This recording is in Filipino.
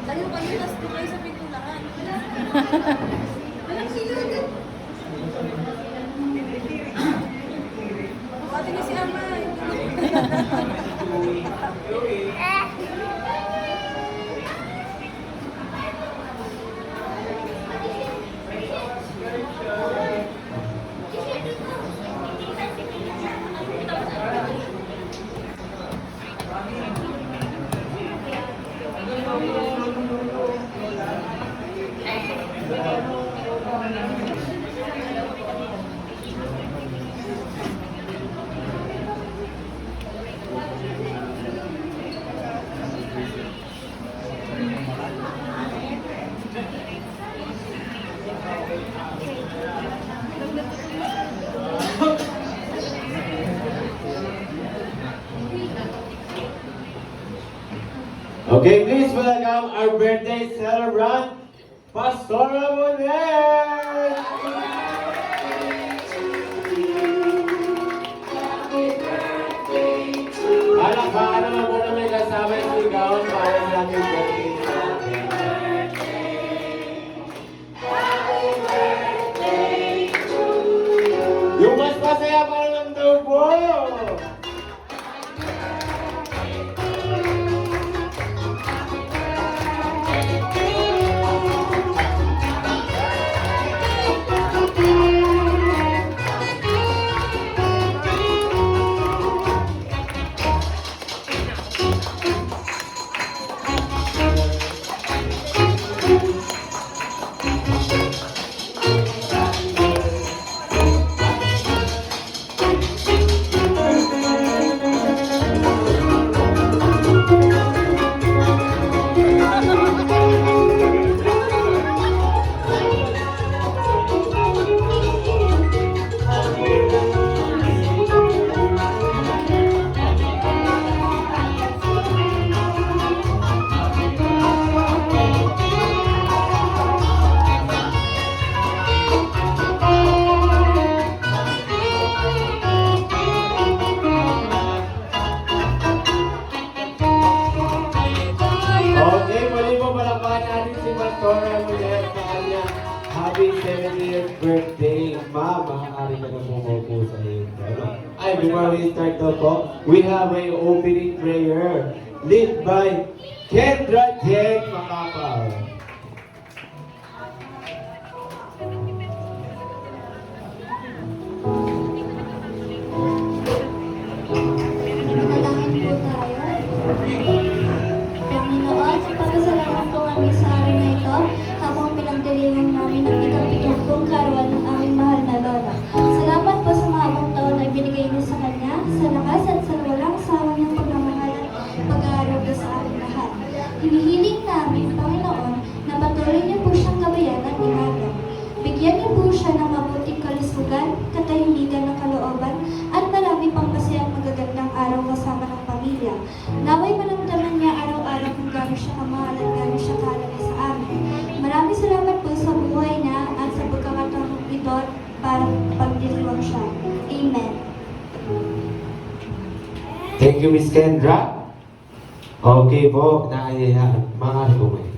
Tayo kayo, tas doon kayo sa pintulaan. Walang sino. Ate na si Ama. Okay, please welcome our birthday celebrant, Pastor Ramonet! Palakpakan naman po na may kasama yung sigawan para sa ating birthday sa atin. Yung mas masaya pa lang daw po! Happy 70th birthday, Mama. Maaari ka na pumupo sa iyo. Ay, before we start po, we have an opening prayer led by Kendra Jen Makapal. Manalangin po tayo. Panginoon, pagkasalamat po kami sa araw na ito habang pinagdiriwang namin ang ikapitong karawan ng aming mahal na Lola. Salamat po sa mahabang taon na ibinigay niyo sa Kanya, sa lakas at sa walang sawang niyang pagmamahal at pag-aaruga sa aming lahat. Hinihiling namin, Panginoon, na patuloy niyo po siyang gabayan at ingatan. Bigyan niyo po siya ng mabuting kalusugan, katahimikan ng kalooban, at marami pang masayang magagandang araw kasama ng pamilya. Naway maramdaman niya Thank you, Miss Kendra. Okay po, naayayaan. Maaari po kayo.